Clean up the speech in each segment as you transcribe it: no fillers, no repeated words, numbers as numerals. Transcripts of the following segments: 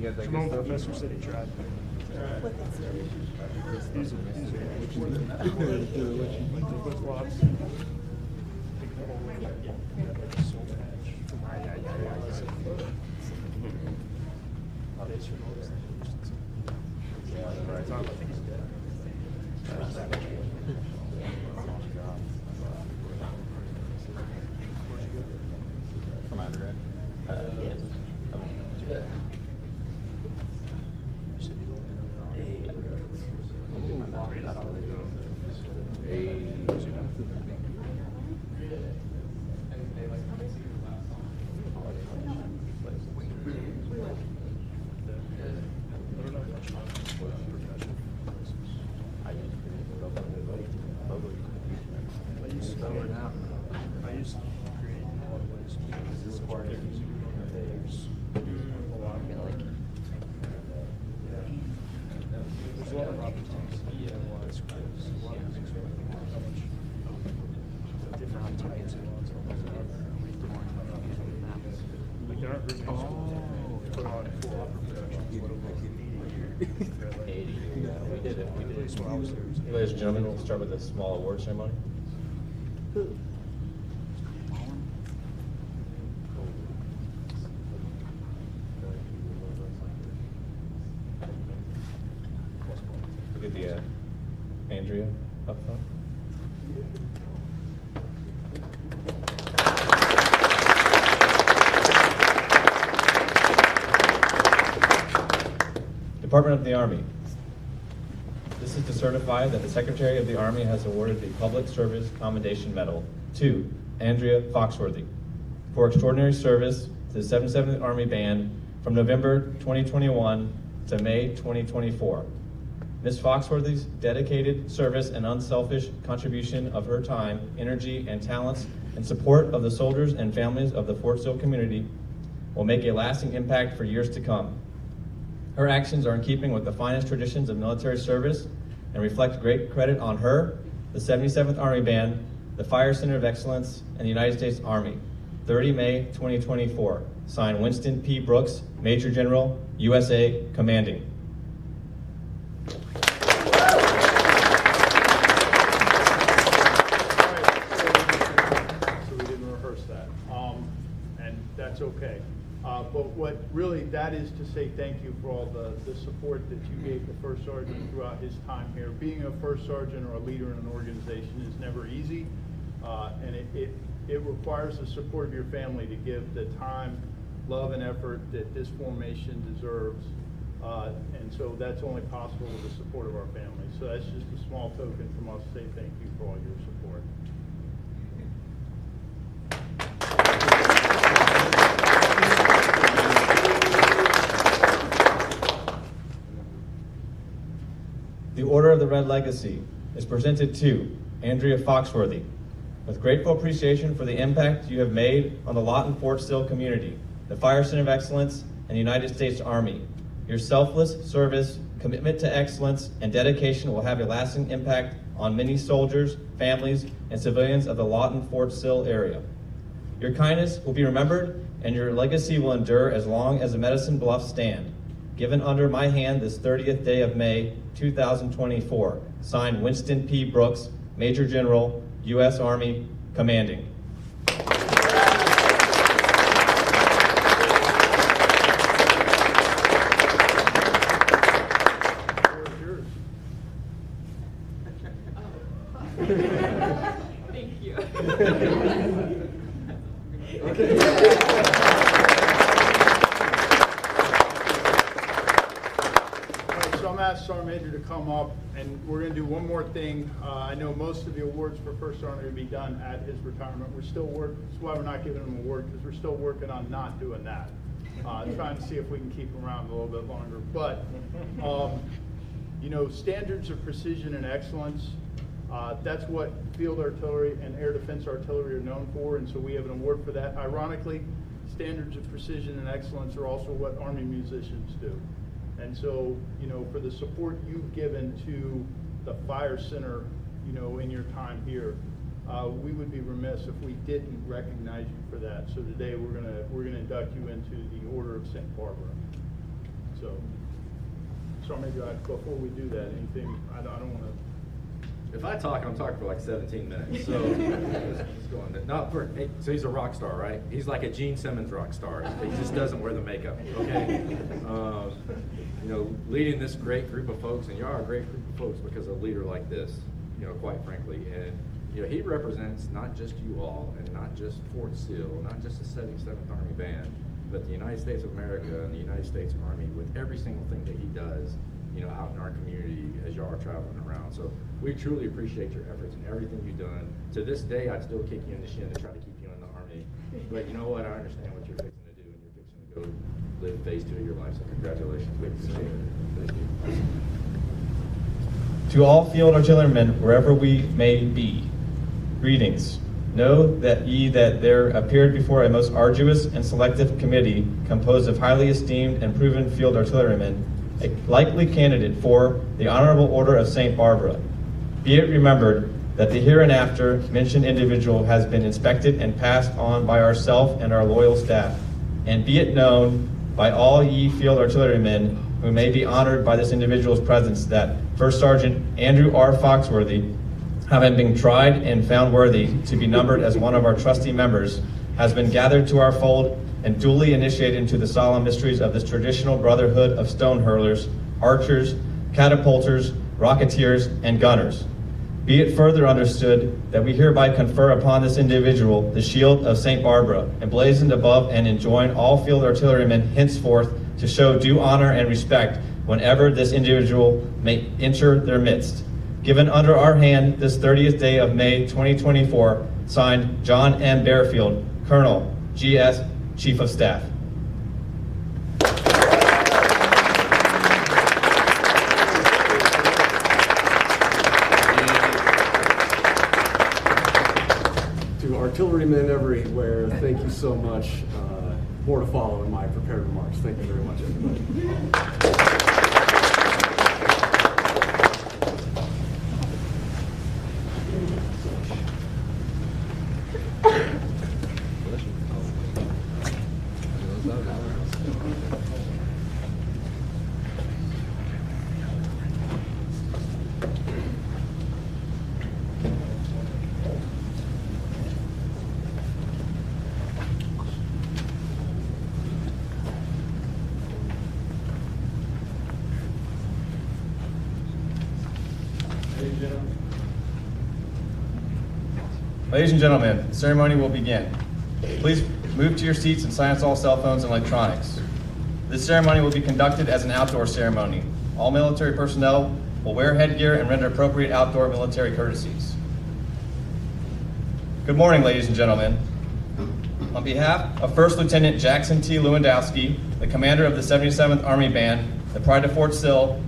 got that Come good on, stuff? Professor said he tried. From undergrad? I used to create in a lot of ways. There's a lot of opportunities to analyze schools. A lot of things are how much different types of ones like there aren't really put on full upper productions. What it was 80 years. Yeah, we did it. At least when I was there. It was 80. Ladies and gentlemen, we'll start with a small award ceremony. We'll get the Andrea up front. Department of the Army. This is to certify that the Secretary of the Army has awarded the Public Service Commendation Medal to Andrea Foxworthy for extraordinary service to the 77th Army Band from November 2021 to May 2024. Ms. Foxworthy's dedicated service and unselfish contribution of her time, energy, and talents in support of the soldiers and families of the Fort Sill community will make a lasting impact for years to come. Her actions are in keeping with the finest traditions of military service and reflect great credit on her, the 77th Army Band, the Fire Center of Excellence, and the United States Army. 30 May 2024. Signed, Winston P. Brooks, Major General, USA, Commanding. So we didn't rehearse that, and that's okay. But what really that is to say thank you for all the support that you gave the First Sergeant throughout his time here. Being a First Sergeant or a leader in an organization is never easy, and it requires the support of your family to give the time, love, and effort that this formation deserves. And so that's only possible with the support of our family. So that's just a small token from us to say thank you for all your support. The Order of the Red Legacy is presented to Andrea Foxworthy with grateful appreciation for the impact you have made on the Lawton Fort Sill community, the Fire Center of Excellence, and the United States Army. Your selfless service, commitment to excellence, and dedication will have a lasting impact on many soldiers, families, and civilians of the Lawton Fort Sill area. Your kindness will be remembered, and your legacy will endure as long as the Medicine Bluffs stand. Given under my hand this 30th day of May, 2024. Signed, Winston P. Brooks, Major General, U.S. Army, Commanding. Thank you. So I'm asked Sergeant Major to come up, and we're going to do one more thing. I know most of the awards for First Sergeant are going to be done at his retirement. We're still working. That's why we're not giving him an award, because we're still working on not doing that. Trying to see if we can keep him around a little bit longer. But you know, standards of precision and excellence. That's what field artillery and air defense artillery are known for, and so we have an award for that. Ironically, standards of precision and excellence are also what Army musicians do. And so, you know, for the support you've given to the Fire Center, you know, in your time here, we would be remiss if we didn't recognize you for that. So today we're gonna induct you into the Order of St. Barbara. So So maybe before we do that, anything, I don't want to. If I talk, I'm talking for like 17 minutes. So let's go on. So he's a rock star, right? He's like a Gene Simmons rock star. He just doesn't wear the makeup. Okay. Leading this great group of folks, and you are a great group of folks because of a leader like this. Quite frankly, and he represents not just you all, and not just Fort Sill, not just the 77th Army Band, but the United States of America and the United States Army with every single thing that he does, out in our community as y'all are traveling around. So we truly appreciate your efforts and everything you've done. To this day, I'd still kick you in the shin to try to keep you in the Army. But you know what? I understand what you're fixing to do, and you're fixing to go live phase 2 of your life. So congratulations. We appreciate it. Thank you. To all field artillerymen, wherever we may be, greetings. Know that there appeared before a most arduous and selective committee composed of highly esteemed and proven field artillerymen, a likely candidate for the Honorable Order of St. Barbara. Be it remembered that the hereinafter mentioned individual has been inspected and passed on by ourselves and our loyal staff, and be it known by all ye field artillerymen who may be honored by this individual's presence that First Sergeant Andrew R. Foxworthy, having been tried and found worthy to be numbered as one of our trusty members, has been gathered to our fold and duly initiated into the solemn mysteries of this traditional brotherhood of stone hurlers, archers, catapulters, rocketeers, and gunners. Be it further understood that we hereby confer upon this individual the shield of St. Barbara, emblazoned above and enjoin all field artillerymen henceforth to show due honor and respect whenever this individual may enter their midst. Given under our hand this 30th day of May 2024, signed John M. Bearfield, Colonel, G.S., Chief of Staff. To artillerymen everywhere, thank you so much. More to follow in my prepared remarks. Thank you very much, everybody. Ladies and gentlemen, the ceremony will begin. Please move to your seats and silence all cell phones and electronics. This ceremony will be conducted as an outdoor ceremony. All military personnel will wear headgear and render appropriate outdoor military courtesies. Good morning, ladies and gentlemen. On behalf of First Lieutenant Jackson T. Lewandowski, the commander of the 77th Army Band, the Pride of Fort Sill,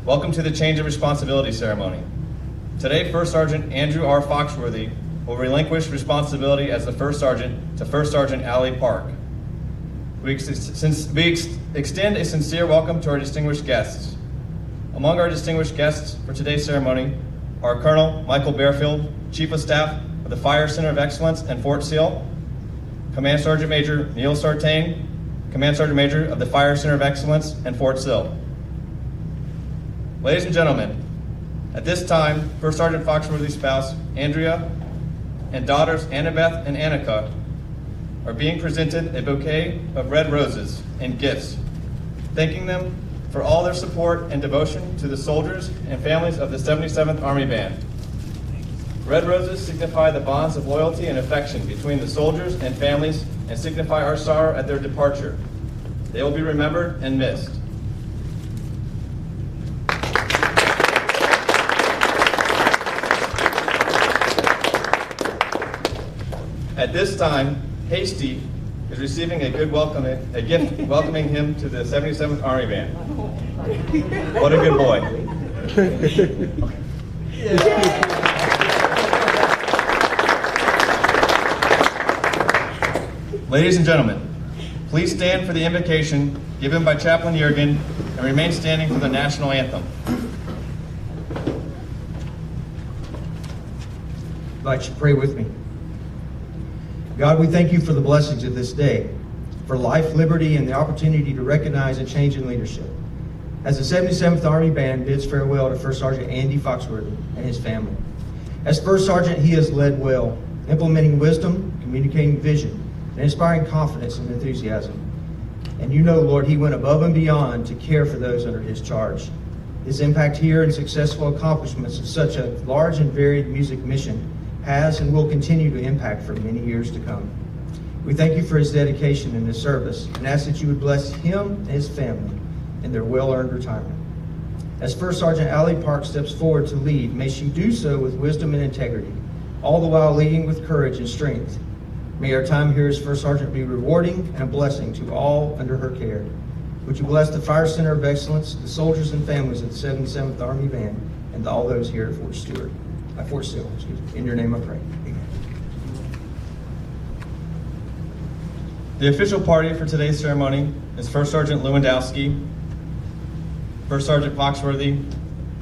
welcome to the Change of Responsibility ceremony. Today, First Sergeant Andrew R. Foxworthy will relinquish responsibility as the First Sergeant to First Sergeant Allie Park. We extend a sincere welcome to our distinguished guests. Among our distinguished guests for today's ceremony are Colonel Michael Bearfield, Chief of Staff of the Fire Center of Excellence in Fort Sill, Command Sergeant Major Neil Sartain, Command Sergeant Major of the Fire Center of Excellence in Fort Sill. Ladies and gentlemen, at this time, First Sergeant Foxworthy's spouse, Andrea, and daughters Annabeth and Annika are being presented a bouquet of red roses and gifts, thanking them for all their support and devotion to the soldiers and families of the 77th Army Band. Red roses signify the bonds of loyalty and affection between the soldiers and families and signify our sorrow at their departure. They will be remembered and missed. At this time, Hasty is receiving a gift welcoming him to the 77th Army Band. What a good boy. Ladies and gentlemen, please stand for the invocation given by Chaplain Yergin and remain standing for the national anthem. I'd like you to pray with me. God, we thank you for the blessings of this day, for life, liberty, and the opportunity to recognize a change in leadership. as the 77th Army Band bids farewell to First Sergeant Andy Foxworthy and his family. As First Sergeant, he has led well, implementing wisdom, communicating vision, and inspiring confidence and enthusiasm. And you know, Lord, he went above and beyond to care for those under his charge. His impact here and successful accomplishments of such a large and varied music mission has and will continue to impact for many years to come. We thank you for his dedication in his service and ask that you would bless him and his family in their well-earned retirement. As First Sergeant Allie Park steps forward to lead, may she do so with wisdom and integrity, all the while leading with courage and strength. May our time here as First Sergeant be rewarding and a blessing to all under her care. Would you bless the Fire Center of Excellence, the soldiers and families of the 77th Army Band, and all those here at Fort Sill. In your name I pray. Amen. The official party for today's ceremony is First Sergeant Lewandowski, First Sergeant Foxworthy,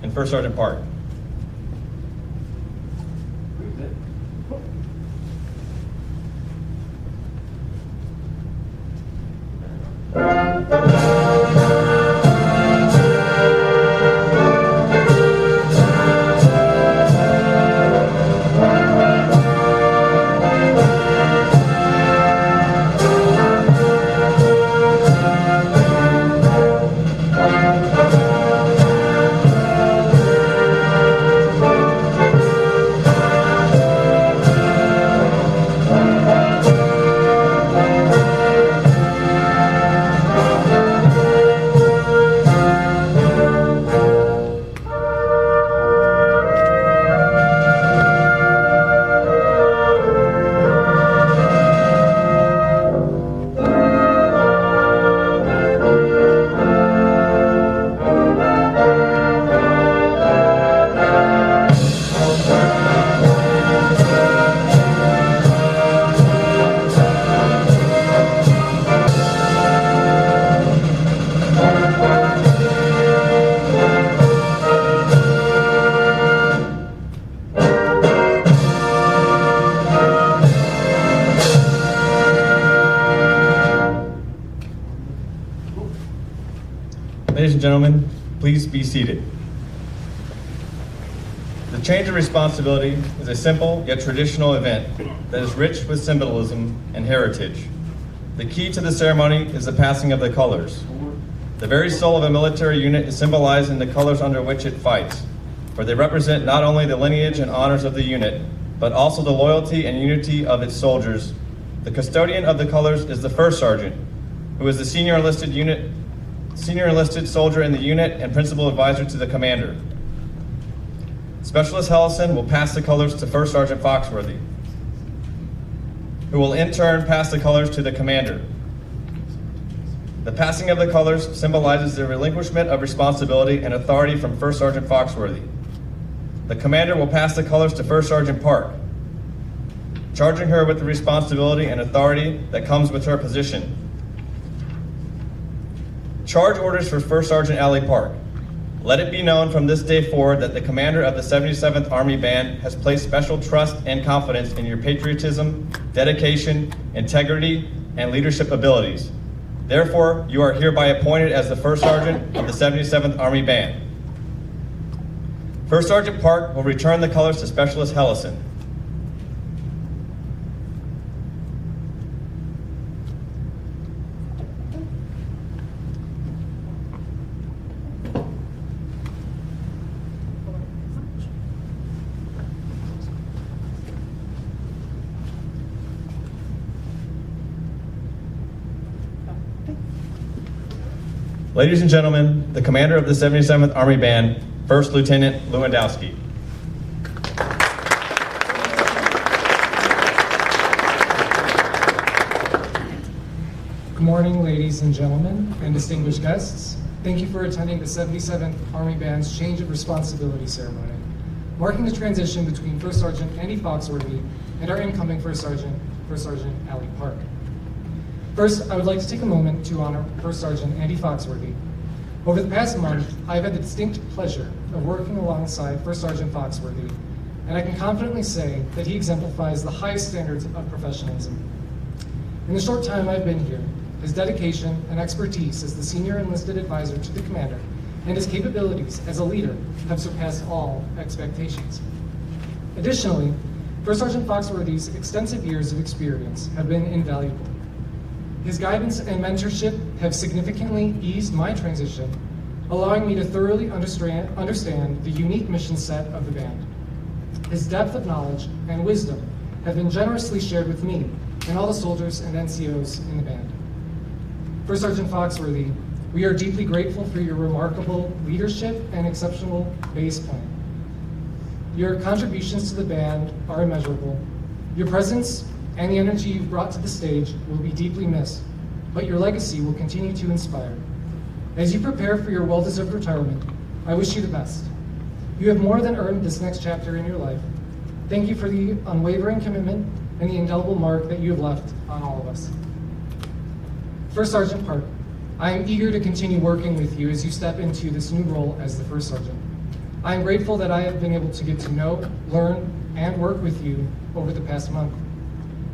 and First Sergeant Park. Ladies and gentlemen, please be seated. The change of responsibility is a simple yet traditional event that is rich with symbolism and heritage. The key to the ceremony is the passing of the colors. The very soul of a military unit is symbolized in the colors under which it fights, for they represent not only the lineage and honors of the unit, but also the loyalty and unity of its soldiers. The custodian of the colors is the First Sergeant, who is the senior enlisted soldier in the unit and principal advisor to the commander. Specialist Hellison will pass the colors to First Sergeant Foxworthy, who will in turn pass the colors to the commander. The passing of the colors symbolizes the relinquishment of responsibility and authority from First Sergeant Foxworthy. The commander will pass the colors to First Sergeant Park, charging her with the responsibility and authority that comes with her position. Charge orders for First Sergeant Allie Park. Let it be known from this day forward that the commander of the 77th Army Band has placed special trust and confidence in your patriotism, dedication, integrity, and leadership abilities. Therefore, you are hereby appointed as the First Sergeant of the 77th Army Band. First Sergeant Park will return the colors to Specialist Hellison. Ladies and gentlemen, the commander of the 77th Army Band, First Lieutenant Lewandowski. Good morning, ladies and gentlemen, and distinguished guests. Thank you for attending the 77th Army Band's Change of Responsibility ceremony, marking the transition between First Sergeant Andy Foxworthy and our incoming First Sergeant Allie Park. First, I would like to take a moment to honor First Sergeant Andy Foxworthy. Over the past month, I've had the distinct pleasure of working alongside First Sergeant Foxworthy, and I can confidently say that he exemplifies the highest standards of professionalism. In the short time I've been here, his dedication and expertise as the senior enlisted advisor to the commander and his capabilities as a leader have surpassed all expectations. Additionally, First Sergeant Foxworthy's extensive years of experience have been invaluable. His guidance and mentorship have significantly eased my transition, allowing me to thoroughly understand the unique mission set of the band. His depth of knowledge and wisdom have been generously shared with me and all the soldiers and NCOs in the band. First Sergeant Foxworthy, we are deeply grateful for your remarkable leadership and exceptional bass playing. Your contributions to the band are immeasurable. Your presence and the energy you've brought to the stage will be deeply missed, but your legacy will continue to inspire. As you prepare for your well-deserved retirement, I wish you the best. You have more than earned this next chapter in your life. Thank you for the unwavering commitment and the indelible mark that you have left on all of us. First Sergeant Park, I am eager to continue working with you as you step into this new role as the First Sergeant. I am grateful that I have been able to get to know, learn, and work with you over the past month.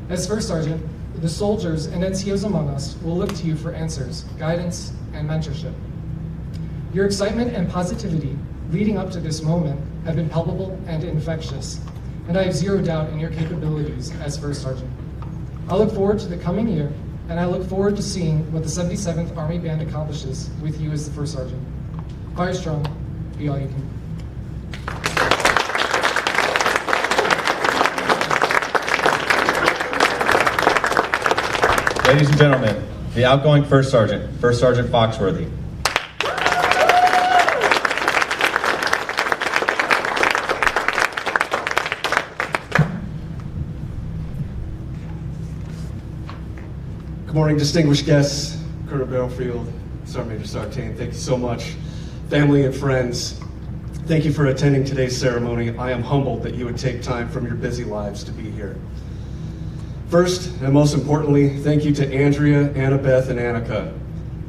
As First Sergeant, the soldiers and NCOs among us will look to you for answers, guidance, and mentorship. Your excitement and positivity leading up to this moment have been palpable and infectious, and I have zero doubt in your capabilities as First Sergeant. I look forward to the coming year, and I look forward to seeing what the 77th Army Band accomplishes with you as the First Sergeant. Fire strong, be all you can be. Ladies and gentlemen, the outgoing First Sergeant, First Sergeant Foxworthy. Good morning, distinguished guests, Colonel Battlefield, Sergeant Major Sartain, thank you so much. Family and friends, thank you for attending today's ceremony. I am humbled that you would take time from your busy lives to be here. First, and most importantly, thank you to Andrea, Annabeth, and Annika.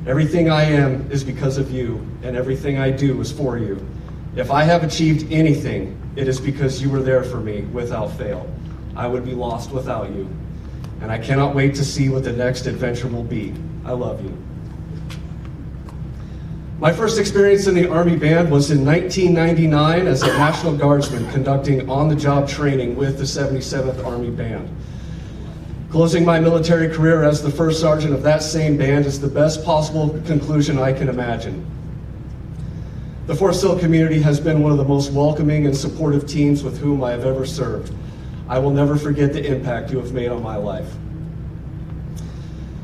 Everything I am is because of you, and everything I do is for you. If I have achieved anything, it is because you were there for me without fail. I would be lost without you, and I cannot wait to see what the next adventure will be. I love you. My first experience in the Army Band was in 1999 as a National Guardsman conducting on-the-job training with the 77th Army Band. Closing my military career as the First Sergeant of that same band is the best possible conclusion I can imagine. The Fort Sill community has been one of the most welcoming and supportive teams with whom I have ever served. I will never forget the impact you have made on my life.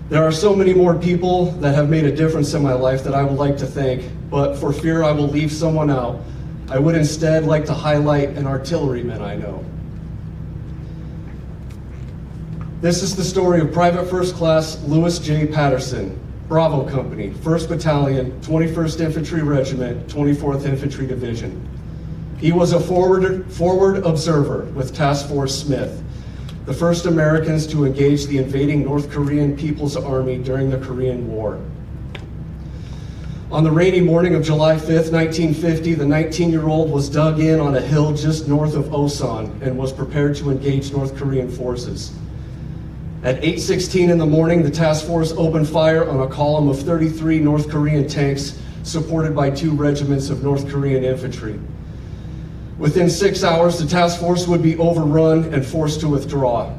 There are so many more people that have made a difference in my life that I would like to thank, but for fear I will leave someone out, I would instead like to highlight an artilleryman I know. This is the story of Private First Class Lewis J. Patterson, Bravo Company, 1st Battalion, 21st Infantry Regiment, 24th Infantry Division. He was a forward observer with Task Force Smith, the first Americans to engage the invading North Korean People's Army during the Korean War. On the rainy morning of July 5th, 1950, the 19-year-old was dug in on a hill just north of Osan and was prepared to engage North Korean forces. At 8:16 in the morning, the task force opened fire on a column of 33 North Korean tanks supported by 2 regiments of North Korean infantry. Within 6 hours, the task force would be overrun and forced to withdraw.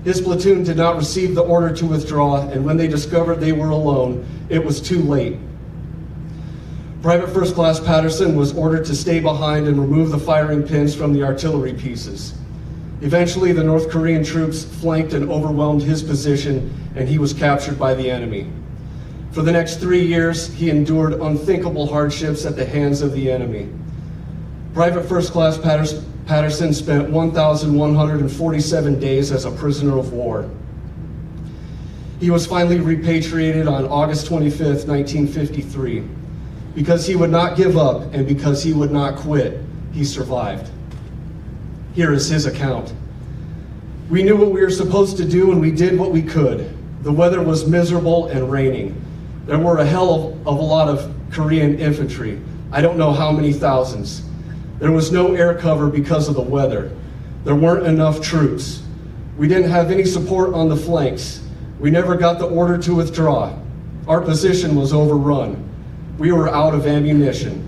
His platoon did not receive the order to withdraw, and when they discovered they were alone, it was too late. Private First Class Patterson was ordered to stay behind and remove the firing pins from the artillery pieces. Eventually, the North Korean troops flanked and overwhelmed his position, and he was captured by the enemy. For the next 3 years, he endured unthinkable hardships at the hands of the enemy. Private First Class Patterson spent 1,147 days as a prisoner of war. He was finally repatriated on August 25th, 1953. Because he would not give up and because he would not quit, he survived. Here is his account. We knew what we were supposed to do and we did what we could. The weather was miserable and raining. There were a hell of a lot of Korean infantry. I don't know how many thousands. There was no air cover because of the weather. There weren't enough troops. We didn't have any support on the flanks. We never got the order to withdraw. Our position was overrun. we were out of ammunition.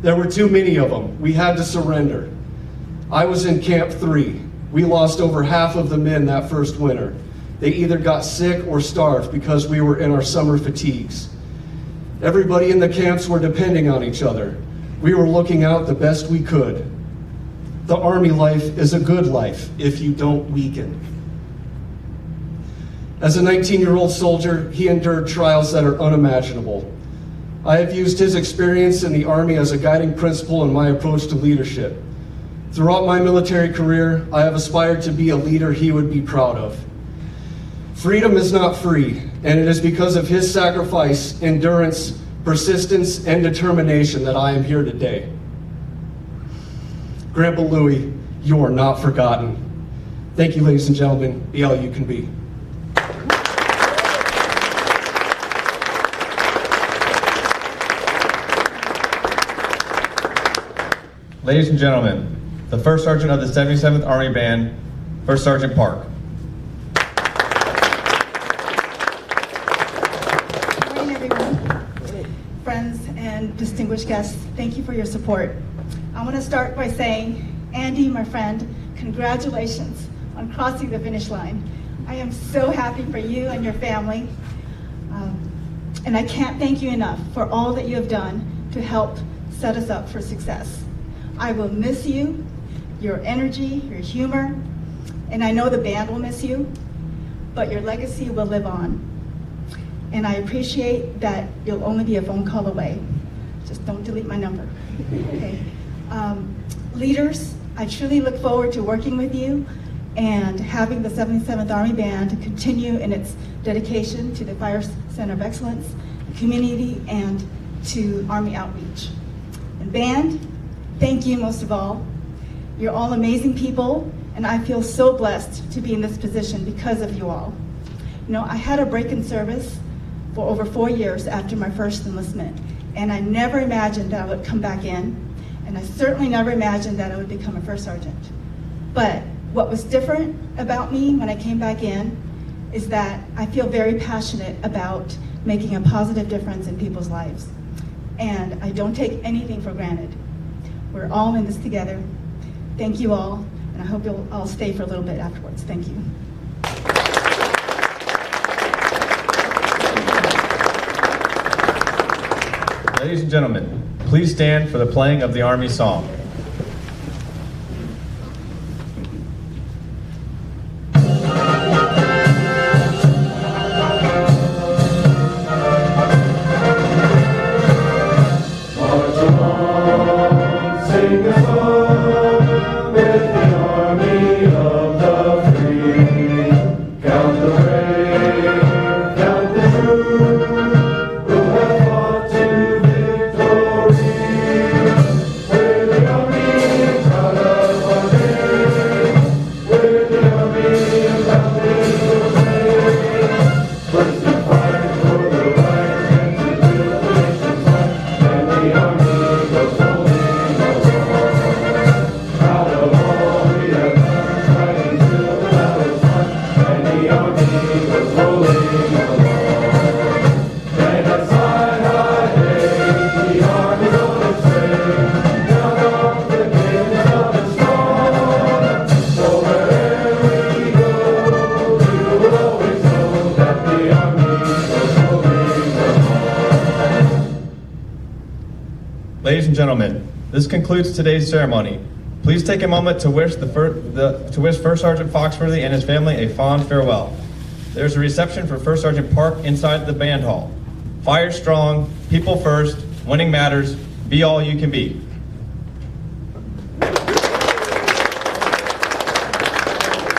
There were too many of them. We had to surrender. I was in Camp 3. We lost over half of the men that first winter. They either got sick or starved because we were in our summer fatigues. Everybody in the camps were depending on each other. We were looking out the best we could. The Army life is a good life if you don't weaken. As a 19-year-old soldier, he endured trials that are unimaginable. I have used his experience in the Army as a guiding principle in my approach to leadership. Throughout my military career, I have aspired to be a leader he would be proud of. Freedom is not free, and it is because of his sacrifice, endurance, persistence, and determination that I am here today. Grandpa Louie, you are not forgotten. Thank you, ladies and gentlemen. Be all you can be. Ladies and gentlemen, the First Sergeant of the 77th Army Band, First Sergeant Park. Good morning, everyone. Friends and distinguished guests, thank you for your support. I want to start by saying, Andy, my friend, congratulations on crossing the finish line. I am so happy for you and your family. And I can't thank you enough for all that you have done to help set us up for success. I will miss you, your energy, your humor, and I know the band will miss you, but your legacy will live on. And I appreciate that you'll only be a phone call away. Just don't delete my number, okay? Leaders, I truly look forward to working with you and having the 77th Army Band to continue in its dedication to the Fire Center of Excellence, the community, and to Army outreach. And band, thank you most of all. You're all amazing people, and I feel so blessed to be in this position because of you all. You know, I had a break in service for over 4 years after my first enlistment, and I never imagined that I would come back in, and I certainly never imagined that I would become a first sergeant. But what was different about me when I came back in is that I feel very passionate about making a positive difference in people's lives. And I don't take anything for granted. We're all in this together. Thank you all, and I hope you'll all stay for a little bit afterwards. Thank you. Ladies and gentlemen, please stand for the playing of the Army song. Ladies and gentlemen, this concludes today's ceremony. Please take a moment to wish First Sergeant Foxworthy and his family a fond farewell. There's a reception for First Sergeant Park inside the band hall. Fire strong, people first, winning matters, be all you can be.